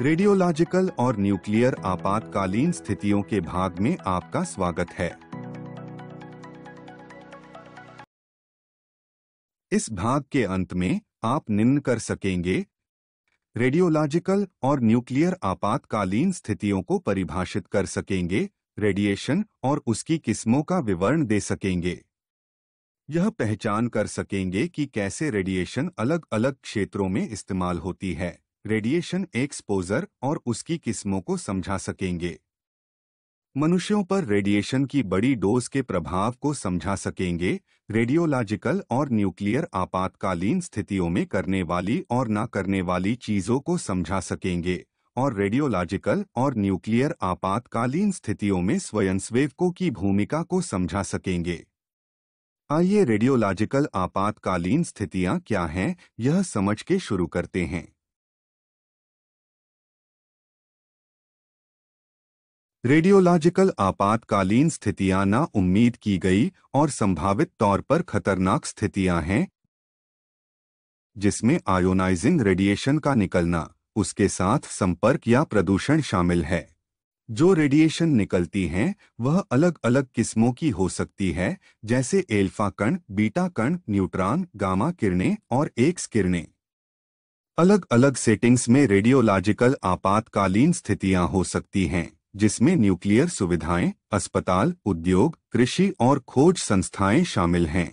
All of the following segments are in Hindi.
रेडियोलॉजिकल और न्यूक्लियर आपातकालीन स्थितियों के भाग में आपका स्वागत है। इस भाग के अंत में आप निम्न कर सकेंगे: रेडियोलॉजिकल और न्यूक्लियर आपातकालीन स्थितियों को परिभाषित कर सकेंगे, रेडिएशन और उसकी किस्मों का विवरण दे सकेंगे। यह पहचान कर सकेंगे कि कैसे रेडिएशन अलग अलग क्षेत्रों में इस्तेमाल होती है। रेडिएशन एक्सपोजर और उसकी किस्मों को समझा सकेंगे। मनुष्यों पर रेडिएशन की बड़ी डोज के प्रभाव को समझा सकेंगे। रेडियोलॉजिकल और न्यूक्लियर आपातकालीन स्थितियों में करने वाली और ना करने वाली चीजों को समझा सकेंगे और रेडियोलॉजिकल और न्यूक्लियर आपातकालीन स्थितियों में स्वयंसेवकों की भूमिका को समझा सकेंगे। आइए रेडियोलॉजिकल आपातकालीन स्थितियां क्या हैं, यह समझ के शुरू करते हैं। रेडियोलॉजिकल आपातकालीन स्थितियां ना उम्मीद की गई और संभावित तौर पर खतरनाक स्थितियां हैं, जिसमें आयोनाइजिंग रेडिएशन का निकलना, उसके साथ संपर्क या प्रदूषण शामिल है। जो रेडिएशन निकलती हैं, वह अलग अलग किस्मों की हो सकती है, जैसे एल्फा कण, बीटा कण, न्यूट्रॉन, गामा किरणें और एक्स किरणें। अलग अलग सेटिंग्स में रेडियोलॉजिकल आपातकालीन स्थितियां हो सकती हैं, जिसमें न्यूक्लियर सुविधाएं, अस्पताल, उद्योग, कृषि और खोज संस्थाएं शामिल हैं।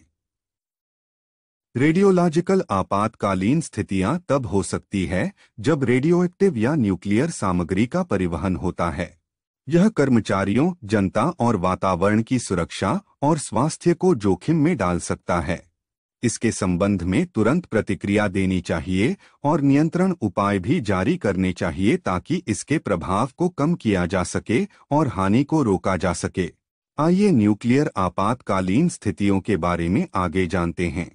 रेडियोलॉजिकल आपातकालीन स्थितियां तब हो सकती है जब रेडियोएक्टिव या न्यूक्लियर सामग्री का परिवहन होता है। यह कर्मचारियों, जनता और वातावरण की सुरक्षा और स्वास्थ्य को जोखिम में डाल सकता है। इसके संबंध में तुरंत प्रतिक्रिया देनी चाहिए और नियंत्रण उपाय भी जारी करने चाहिए ताकि इसके प्रभाव को कम किया जा सके और हानि को रोका जा सके। आइए न्यूक्लियर आपातकालीन स्थितियों के बारे में आगे जानते हैं।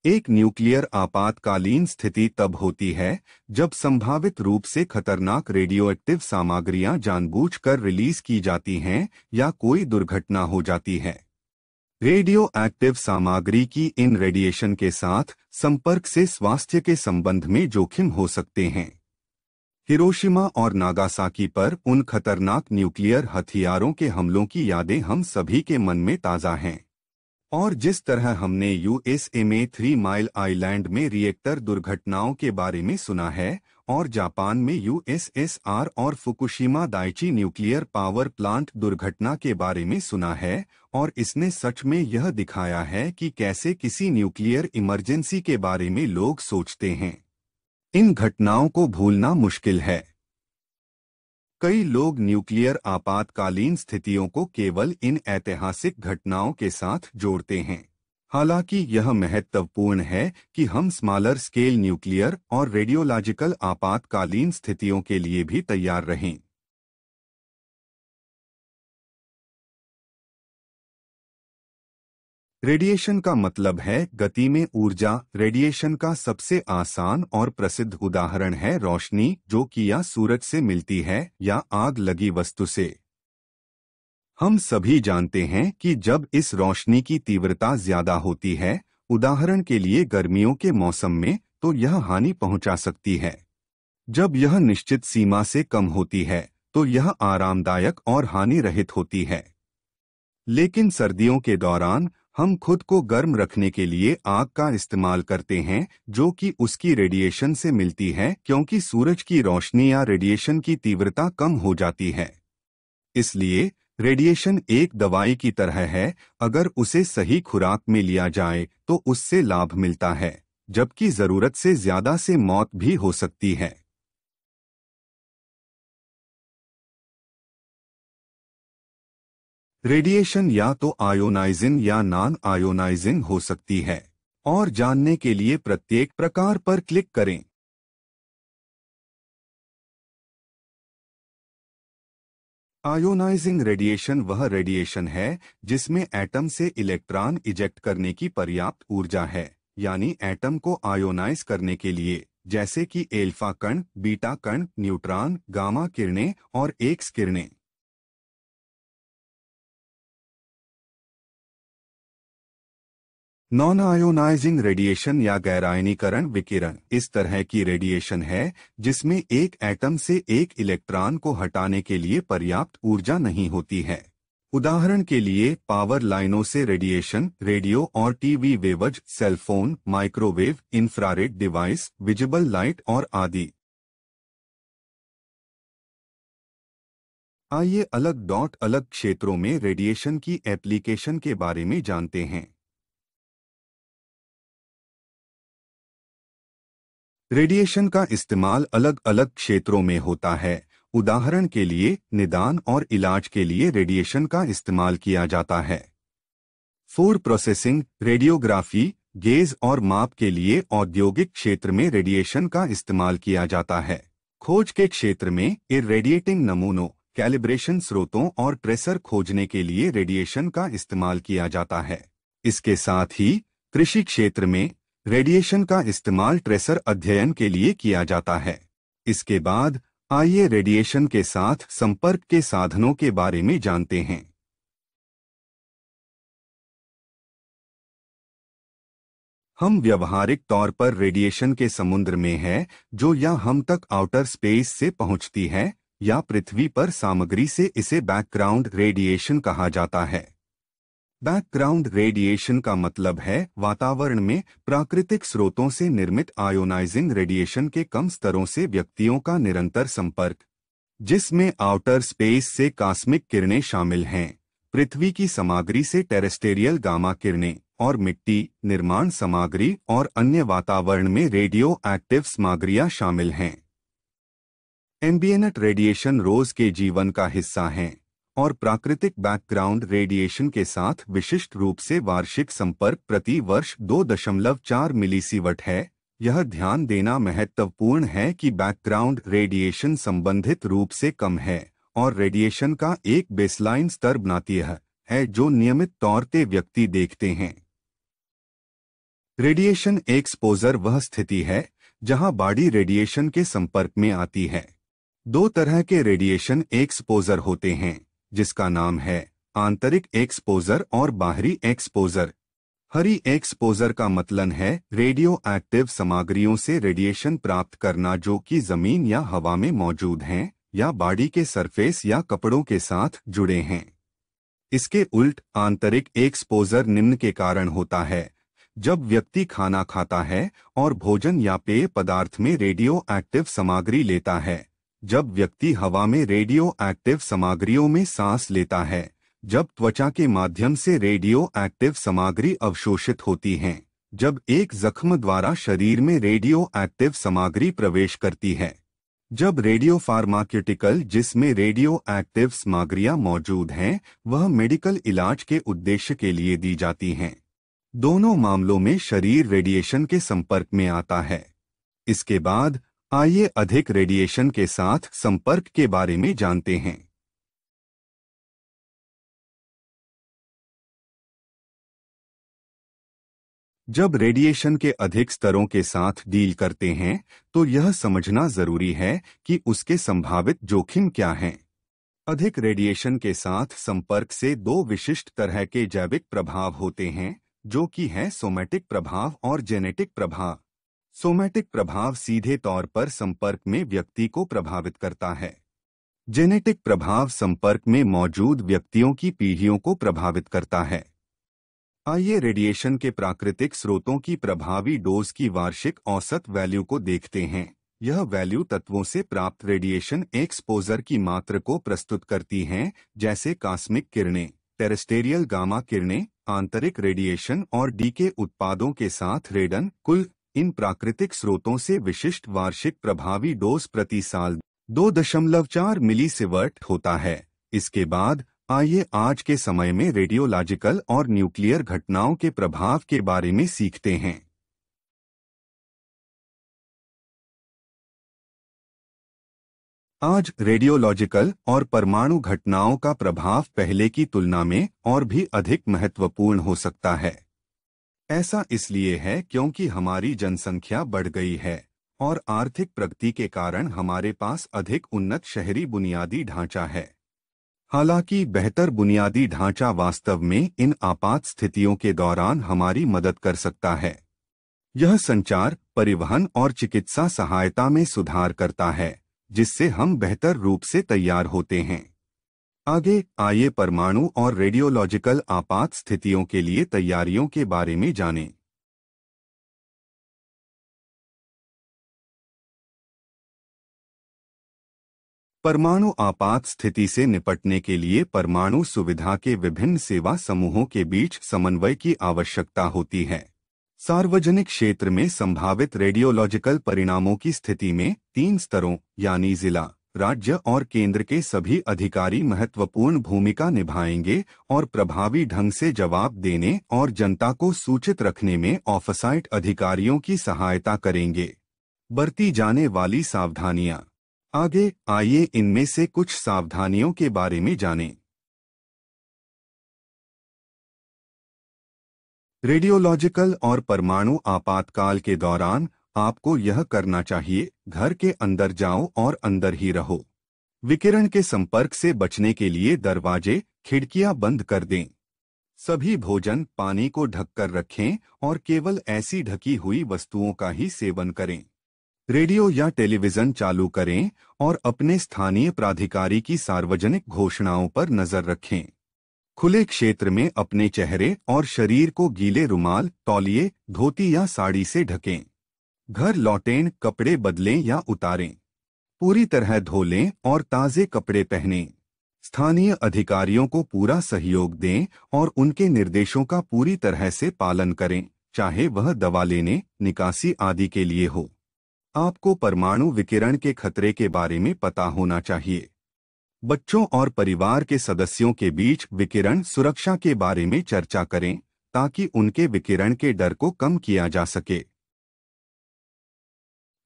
एक न्यूक्लियर आपातकालीन स्थिति तब होती है जब संभावित रूप से खतरनाक रेडियोएक्टिव सामग्रियां जानबूझकर रिलीज की जाती हैं या कोई दुर्घटना हो जाती है। रेडियो एक्टिव सामग्री की इन रेडिएशन के साथ संपर्क से स्वास्थ्य के संबंध में जोखिम हो सकते हैं। हिरोशिमा और नागासाकी पर उन खतरनाक न्यूक्लियर हथियारों के हमलों की यादें हम सभी के मन में ताज़ा हैं। और जिस तरह हमने यूएसए में 3 माइल आइलैंड में रिएक्टर दुर्घटनाओं के बारे में सुना है और जापान में यूएसएसआर और Fukushima Daiichi nuclear power plant दुर्घटना के बारे में सुना है, और इसने सच में यह दिखाया है कि कैसे किसी न्यूक्लियर इमरजेंसी के बारे में लोग सोचते हैं। इन घटनाओं को भूलना मुश्किल है। कई लोग न्यूक्लियर आपातकालीन स्थितियों को केवल इन ऐतिहासिक घटनाओं के साथ जोड़ते हैं। हालांकि यह महत्वपूर्ण है कि हम स्मॉलर स्केल न्यूक्लियर और रेडियोलॉजिकल आपातकालीन स्थितियों के लिए भी तैयार रहें। रेडिएशन का मतलब है गति में ऊर्जा। रेडिएशन का सबसे आसान और प्रसिद्ध उदाहरण है रोशनी, जो कि या सूरज से मिलती है या आग लगी वस्तु से। हम सभी जानते हैं कि जब इस रोशनी की तीव्रता ज्यादा होती है, उदाहरण के लिए गर्मियों के मौसम में, तो यह हानि पहुंचा सकती है। जब यह निश्चित सीमा से कम होती है, तो यह आरामदायक और हानि रहित होती है। लेकिन सर्दियों के दौरान हम खुद को गर्म रखने के लिए आग का इस्तेमाल करते हैं, जो कि उसकी रेडिएशन से मिलती है, क्योंकि सूरज की रोशनी या रेडिएशन की तीव्रता कम हो जाती है। इसलिए रेडिएशन एक दवाई की तरह है, अगर उसे सही खुराक में लिया जाए तो उससे लाभ मिलता है, जबकि जरूरत से ज्यादा से मौत भी हो सकती है। रेडिएशन या तो आयोनाइजिंग या नॉन आयोनाइजिंग हो सकती है, और जानने के लिए प्रत्येक प्रकार पर क्लिक करें। आयोनाइजिंग रेडिएशन वह रेडिएशन है जिसमें एटम से इलेक्ट्रॉन इजेक्ट करने की पर्याप्त ऊर्जा है, यानी एटम को आयोनाइज करने के लिए, जैसे कि एल्फा कण, बीटा कण, न्यूट्रॉन, गामा किरणें और एक्स किरणें। नॉन आयोनाइजिंग रेडिएशन या गैरायनीकरण विकिरण इस तरह की रेडिएशन है जिसमें एक एटम से एक इलेक्ट्रॉन को हटाने के लिए पर्याप्त ऊर्जा नहीं होती है। उदाहरण के लिए पावर लाइनों से रेडिएशन, रेडियो और TV waves, cellphone, microwave, infrared device, visible light और आदि। आइए अलग क्षेत्रों में रेडिएशन की एप्लीकेशन के बारे में जानते हैं। रेडिएशन का इस्तेमाल अलग अलग क्षेत्रों में होता है। उदाहरण के लिए निदान और इलाज के लिए रेडिएशन का इस्तेमाल किया जाता है। फूड प्रोसेसिंग, रेडियोग्राफी, गेज और माप के लिए औद्योगिक क्षेत्र में रेडिएशन का इस्तेमाल किया जाता है। खोज के क्षेत्र में इररेडिएटिंग नमूनों, कैलिब्रेशन स्रोतों और ट्रेसर खोजने के लिए रेडिएशन का इस्तेमाल किया जाता है। इसके साथ ही कृषि क्षेत्र में रेडिएशन का इस्तेमाल ट्रेसर अध्ययन के लिए किया जाता है। इसके बाद आइए रेडिएशन के साथ संपर्क के साधनों के बारे में जानते हैं। हम व्यवहारिक तौर पर रेडिएशन के समुद्र में हैं, जो या हम तक आउटर स्पेस से पहुंचती है या पृथ्वी पर सामग्री से। इसे बैकग्राउंड रेडिएशन कहा जाता है। बैकग्राउंड रेडिएशन का मतलब है वातावरण में प्राकृतिक स्रोतों से निर्मित आयोनाइजिंग रेडिएशन के कम स्तरों से व्यक्तियों का निरंतर संपर्क, जिसमें आउटर स्पेस से कॉस्मिक किरणें शामिल हैं, पृथ्वी की सामग्री से टेरेस्टेरियल गामा किरणें और मिट्टी, निर्माण सामग्री और अन्य वातावरण में रेडियो एक्टिव सामग्रियां शामिल हैं। एम्बिएंट रेडिएशन रोज के जीवन का हिस्सा हैं और प्राकृतिक बैकग्राउंड रेडिएशन के साथ विशिष्ट रूप से वार्षिक संपर्क प्रति वर्ष 2.4 मिलीसीवर्ट है। यह ध्यान देना महत्वपूर्ण है कि बैकग्राउंड रेडिएशन संबंधित रूप से कम है और रेडिएशन का एक बेसलाइन स्तर बनाती है जो नियमित तौर पे व्यक्ति देखते हैं। रेडिएशन एक्सपोजर वह स्थिति है जहां बॉडी रेडिएशन के संपर्क में आती है। दो तरह के रेडिएशन एक्सपोजर होते हैं, जिसका नाम है आंतरिक एक्सपोजर और बाहरी एक्सपोजर। हरी एक्सपोजर का मतलब है रेडियो एक्टिव सामग्रियों से रेडिएशन प्राप्त करना जो कि जमीन या हवा में मौजूद हैं या बॉडी के सरफेस या कपड़ों के साथ जुड़े हैं। इसके उल्ट आंतरिक एक्सपोजर निम्न के कारण होता है: जब व्यक्ति खाना खाता है और भोजन या पेय पदार्थ में रेडियो एक्टिव सामग्री लेता है, जब व्यक्ति हवा में रेडियो एक्टिव सामग्रियों में सांस लेता है, जब त्वचा के माध्यम से रेडियो एक्टिव सामग्री अवशोषित होती हैं, जब एक जख्म द्वारा शरीर में रेडियो एक्टिव सामग्री प्रवेश करती है, जब रेडियो फार्मास्यूटिकल जिसमें रेडियो एक्टिव सामग्रियां मौजूद हैं वह मेडिकल इलाज के उद्देश्य के लिए दी जाती हैं। दोनों मामलों में शरीर रेडिएशन के संपर्क में आता है। इसके बाद आइए अधिक रेडिएशन के साथ संपर्क के बारे में जानते हैं। जब रेडिएशन के अधिक स्तरों के साथ डील करते हैं तो यह समझना जरूरी है कि उसके संभावित जोखिम क्या हैं। अधिक रेडिएशन के साथ संपर्क से दो विशिष्ट तरह के जैविक प्रभाव होते हैं, जो कि है सोमैटिक प्रभाव और जेनेटिक प्रभाव। सोमैटिक प्रभाव सीधे तौर पर संपर्क में व्यक्ति को प्रभावित करता है। जेनेटिक प्रभाव संपर्क में मौजूद व्यक्तियों की पीढ़ियों को प्रभावित करता है। आइए रेडिएशन के प्राकृतिक स्रोतों की प्रभावी डोज की वार्षिक औसत वैल्यू को देखते हैं। यह वैल्यू तत्वों से प्राप्त रेडिएशन एक्सपोजर की मात्रा को प्रस्तुत करती हैं, जैसे कॉस्मिक किरणें, टेरेस्टेरियल गामा किरणें, आंतरिक रेडिएशन और डीके उत्पादों के साथ रेडन। कुल इन प्राकृतिक स्रोतों से विशिष्ट वार्षिक प्रभावी डोज प्रति साल 2.4 मिलीसीवर्ट होता है। इसके बाद आइए आज के समय में रेडियोलॉजिकल और न्यूक्लियर घटनाओं के प्रभाव के बारे में सीखते हैं। आज रेडियोलॉजिकल और परमाणु घटनाओं का प्रभाव पहले की तुलना में और भी अधिक महत्वपूर्ण हो सकता है। ऐसा इसलिए है क्योंकि हमारी जनसंख्या बढ़ गई है और आर्थिक प्रगति के कारण हमारे पास अधिक उन्नत शहरी बुनियादी ढांचा है। हालांकि बेहतर बुनियादी ढांचा वास्तव में इन आपात स्थितियों के दौरान हमारी मदद कर सकता है। यह संचार, परिवहन और चिकित्सा सहायता में सुधार करता है, जिससे हम बेहतर रूप से तैयार होते हैं। आगे आइए परमाणु और रेडियोलॉजिकल आपात स्थितियों के लिए तैयारियों के बारे में जानें। परमाणु आपात स्थिति से निपटने के लिए परमाणु सुविधा के विभिन्न सेवा समूहों के बीच समन्वय की आवश्यकता होती है। सार्वजनिक क्षेत्र में संभावित रेडियोलॉजिकल परिणामों की स्थिति में 3 स्तरों यानी जिला, राज्य और केंद्र के सभी अधिकारी महत्वपूर्ण भूमिका निभाएंगे और प्रभावी ढंग से जवाब देने और जनता को सूचित रखने में ऑफसाइट अधिकारियों की सहायता करेंगे। बरती जाने वाली सावधानियां। आगे आइए इनमें से कुछ सावधानियों के बारे में जानें। रेडियोलॉजिकल और परमाणु आपातकाल के दौरान आपको यह करना चाहिए: घर के अंदर जाओ और अंदर ही रहो। विकिरण के संपर्क से बचने के लिए दरवाजे, खिड़कियां बंद कर दें। सभी भोजन, पानी को ढककर रखें और केवल ऐसी ढकी हुई वस्तुओं का ही सेवन करें। रेडियो या टेलीविजन चालू करें और अपने स्थानीय प्राधिकारी की सार्वजनिक घोषणाओं पर नजर रखें। खुले क्षेत्र में अपने चेहरे और शरीर को गीले रुमाल, तौलिए, धोती या साड़ी से ढकें। घर लौटें, कपड़े बदलें या उतारें। पूरी तरह धो लें और ताज़े कपड़े पहनें। स्थानीय अधिकारियों को पूरा सहयोग दें और उनके निर्देशों का पूरी तरह से पालन करें, चाहे वह दवा लेने, निकासी आदि के लिए हो। आपको परमाणु विकिरण के खतरे के बारे में पता होना चाहिए। बच्चों और परिवार के सदस्यों के बीच विकिरण सुरक्षा के बारे में चर्चा करें ताकि उनके विकिरण के डर को कम किया जा सके।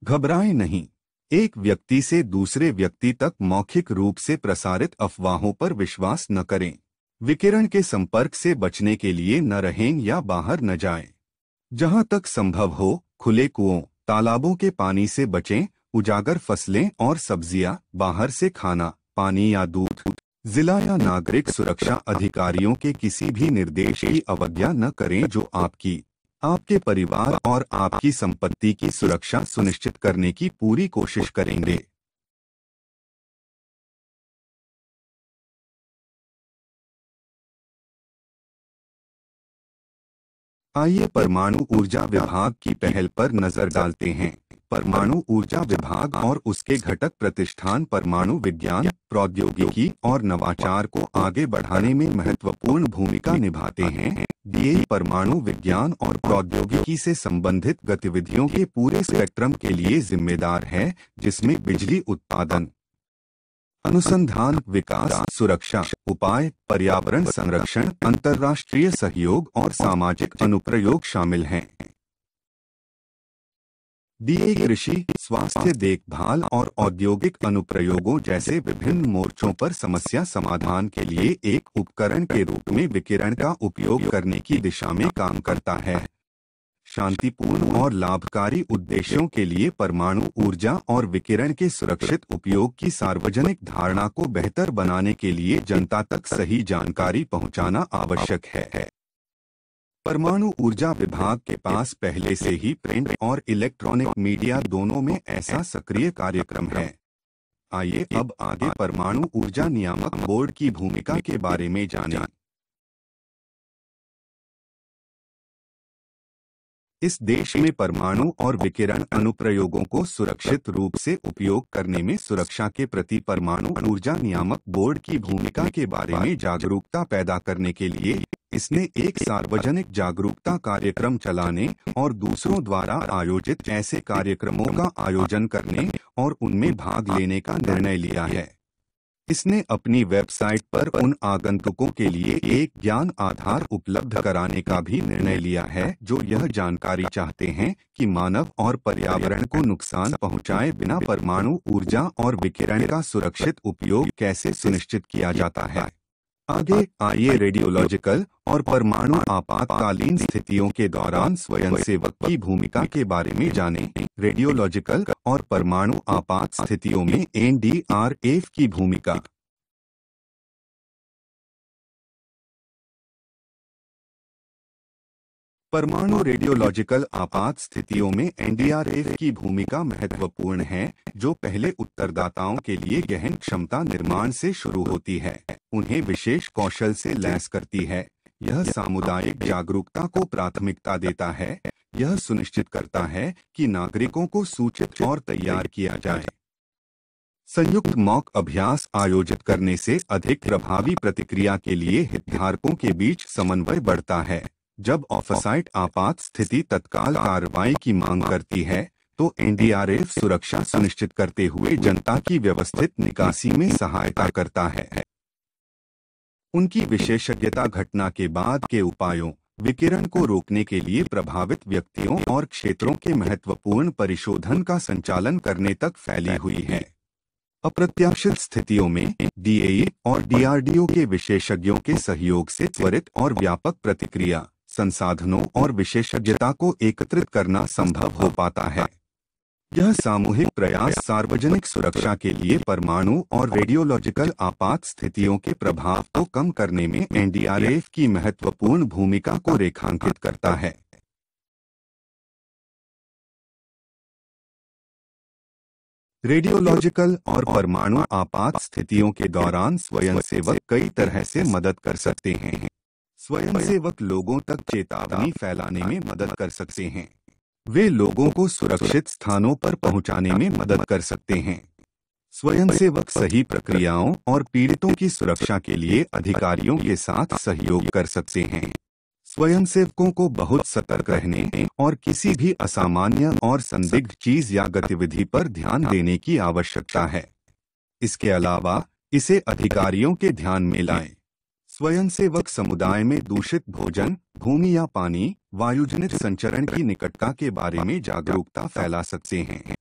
घबराएं नहीं। एक व्यक्ति से दूसरे व्यक्ति तक मौखिक रूप से प्रसारित अफवाहों पर विश्वास न करें। विकिरण के संपर्क से बचने के लिए न रहें या बाहर न जाएं। जहां तक संभव हो, खुले कुओं, तालाबों के पानी से बचें। उजागर फसलें और सब्जियां, बाहर से खाना, पानी या दूध। जिला या नागरिक सुरक्षा अधिकारियों के किसी भी निर्देश की अवज्ञा न करें जो आपके परिवार और आपकी संपत्ति की सुरक्षा सुनिश्चित करने की पूरी कोशिश करेंगे। आइए परमाणु ऊर्जा विभाग की पहल पर नजर डालते हैं। परमाणु ऊर्जा विभाग और उसके घटक प्रतिष्ठान परमाणु विज्ञान, प्रौद्योगिकी और नवाचार को आगे बढ़ाने में महत्वपूर्ण भूमिका निभाते हैं। ये परमाणु विज्ञान और प्रौद्योगिकी से संबंधित गतिविधियों के पूरे स्पेक्ट्रम के लिए जिम्मेदार है, जिसमें बिजली उत्पादन, अनुसंधान, विकास, सुरक्षा उपाय, पर्यावरण संरक्षण, अंतर्राष्ट्रीय सहयोग और सामाजिक अनुप्रयोग शामिल हैं। दिए कृषि, स्वास्थ्य देखभाल और औद्योगिक अनुप्रयोगों जैसे विभिन्न मोर्चों पर समस्या समाधान के लिए एक उपकरण के रूप में विकिरण का उपयोग करने की दिशा में काम करता है। शांतिपूर्ण और लाभकारी उद्देश्यों के लिए परमाणु ऊर्जा और विकिरण के सुरक्षित उपयोग की सार्वजनिक धारणा को बेहतर बनाने के लिए जनता तक सही जानकारी पहुंचाना आवश्यक है। परमाणु ऊर्जा विभाग के पास पहले से ही प्रिंट और इलेक्ट्रॉनिक मीडिया दोनों में ऐसा सक्रिय कार्यक्रम है। आइए अब आगे परमाणु ऊर्जा नियामक बोर्ड की भूमिका के बारे में जानें। इस देश में परमाणु और विकिरण अनुप्रयोगों को सुरक्षित रूप से उपयोग करने में सुरक्षा के प्रति परमाणु ऊर्जा नियामक बोर्ड की भूमिका के बारे में जागरूकता पैदा करने के लिए इसने एक सार्वजनिक जागरूकता कार्यक्रम चलाने और दूसरों द्वारा आयोजित ऐसे कार्यक्रमों का आयोजन करने और उनमें भाग लेने का निर्णय लिया है। इसने अपनी वेबसाइट पर उन आगंतुकों के लिए एक ज्ञान आधार उपलब्ध कराने का भी निर्णय लिया है जो यह जानकारी चाहते हैं कि मानव और पर्यावरण को नुकसान पहुंचाए बिना परमाणु ऊर्जा और विकिरण का सुरक्षित उपयोग कैसे सुनिश्चित किया जाता है। आगे आइए रेडियोलॉजिकल और परमाणु आपातकालीन स्थितियों के दौरान स्वयंसेवक की भूमिका के बारे में जानें। रेडियोलॉजिकल और परमाणु आपात स्थितियों में एनडीआरएफ की भूमिका। परमाणु रेडियोलॉजिकल आपात स्थितियों में एनडीआरएफ की भूमिका महत्वपूर्ण है, जो पहले उत्तरदाताओं के लिए गहन क्षमता निर्माण से शुरू होती है, उन्हें विशेष कौशल से लैस करती है। यह सामुदायिक जागरूकता को प्राथमिकता देता है। यह सुनिश्चित करता है कि नागरिकों को सूचित और तैयार किया जाए। संयुक्त मॉक अभ्यास आयोजित करने से अधिक प्रभावी प्रतिक्रिया के लिए हितधारकों के बीच समन्वय बढ़ता है। जब ऑफसाइट आपात स्थिति तत्काल कार्रवाई की मांग करती है, तो एनडीआरएफ सुरक्षा सुनिश्चित करते हुए जनता की व्यवस्थित निकासी में सहायता करता है। उनकी विशेषज्ञता घटना के बाद के उपायों, विकिरण को रोकने के लिए प्रभावित व्यक्तियों और क्षेत्रों के महत्वपूर्ण परिशोधन का संचालन करने तक फैली हुई है। अप्रत्याशित स्थितियों में डीएई और डीआरडीओ के विशेषज्ञों के सहयोग से त्वरित और व्यापक प्रतिक्रिया, संसाधनों और विशेषज्ञता को एकत्रित करना संभव हो पाता है। यह सामूहिक प्रयास सार्वजनिक सुरक्षा के लिए परमाणु और रेडियोलॉजिकल आपात स्थितियों के प्रभाव को कम करने में एनडीआरएफ की महत्वपूर्ण भूमिका को रेखांकित करता है। रेडियोलॉजिकल और परमाणु आपात स्थितियों के दौरान स्वयंसेवक कई तरह से मदद कर सकते हैं। स्वयंसेवक लोगों तक चेतावनी फैलाने में मदद कर सकते हैं। वे लोगों को सुरक्षित स्थानों पर पहुंचाने में मदद कर सकते हैं। स्वयंसेवक सही प्रक्रियाओं और पीड़ितों की सुरक्षा के लिए अधिकारियों के साथ सहयोग कर सकते हैं। स्वयंसेवकों को बहुत सतर्क रहने और किसी भी असामान्य और संदिग्ध चीज या गतिविधि पर ध्यान देने की आवश्यकता है। इसके अलावा इसे अधिकारियों के ध्यान में लाएं। स्वयंसेवक समुदाय में दूषित भोजन, भूमि या पानी, वायुजनित संचरण की निकटता के बारे में जागरूकता फैला सकते हैं।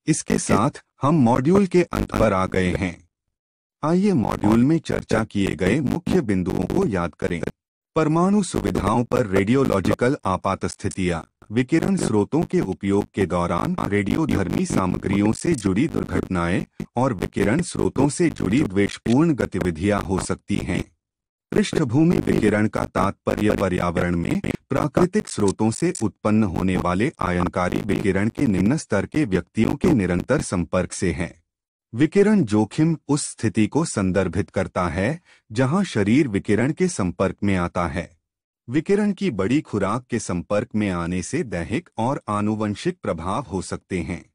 इसके साथ हम मॉड्यूल के अंत पर आ गए हैं। आइए मॉड्यूल में चर्चा किए गए मुख्य बिंदुओं को याद करें। परमाणु सुविधाओं पर रेडियोलॉजिकल आपात स्थितियां, विकिरण स्रोतों के उपयोग के दौरान रेडियोधर्मी सामग्रियों से जुड़ी दुर्घटनाएं और विकिरण स्रोतों से जुड़ी द्वेषपूर्ण गतिविधियां हो सकती हैं। पृष्ठभूमि विकिरण का तात्पर्य पर्यावरण में प्राकृतिक स्रोतों से उत्पन्न होने वाले आयनकारी विकिरण के निम्न स्तर के व्यक्तियों के निरंतर संपर्क से है। विकिरण जोखिम उस स्थिति को संदर्भित करता है जहां शरीर विकिरण के संपर्क में आता है। विकिरण की बड़ी खुराक के संपर्क में आने से दैहिक और आनुवंशिक प्रभाव हो सकते हैं।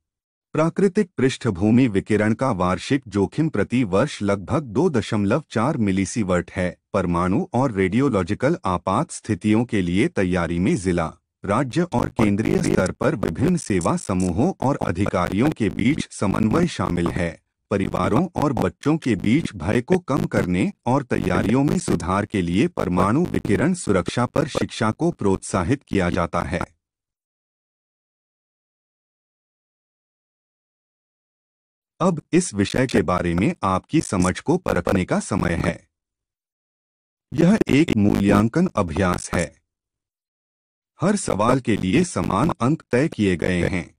प्राकृतिक पृष्ठभूमि विकिरण का वार्षिक जोखिम प्रति वर्ष लगभग 2.4 मिलीसीवर्ट है। परमाणु और रेडियोलॉजिकल आपात स्थितियों के लिए तैयारी में जिला, राज्य और केंद्रीय स्तर पर विभिन्न सेवा समूहों और अधिकारियों के बीच समन्वय शामिल है। परिवारों और बच्चों के बीच भय को कम करने और तैयारियों में सुधार के लिए परमाणु विकिरण सुरक्षा पर शिक्षा को प्रोत्साहित किया जाता है। अब इस विषय के बारे में आपकी समझ को परखने का समय है। यह एक मूल्यांकन अभ्यास है। हर सवाल के लिए समान अंक तय किए गए हैं।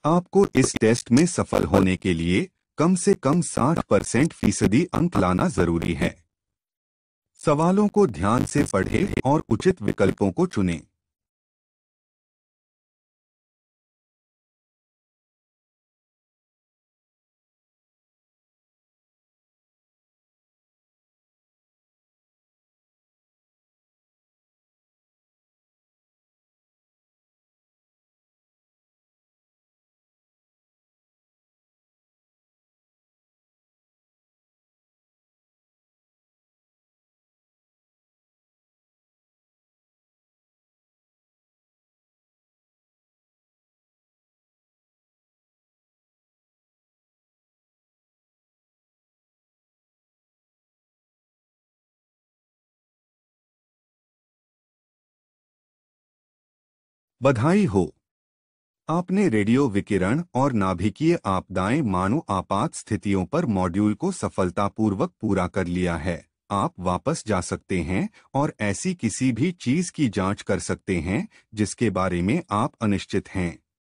आपको इस टेस्ट में सफल होने के लिए कम से कम 60% अंक लाना जरूरी है। सवालों को ध्यान से पढ़ें और उचित विकल्पों को चुनें। बधाई हो, आपने रेडियो विकिरण और नाभिकीय आपदाएं मानव आपात स्थितियों पर मॉड्यूल को सफलतापूर्वक पूरा कर लिया है। आप वापस जा सकते हैं और ऐसी किसी भी चीज की जांच कर सकते हैं जिसके बारे में आप अनिश्चित हैं।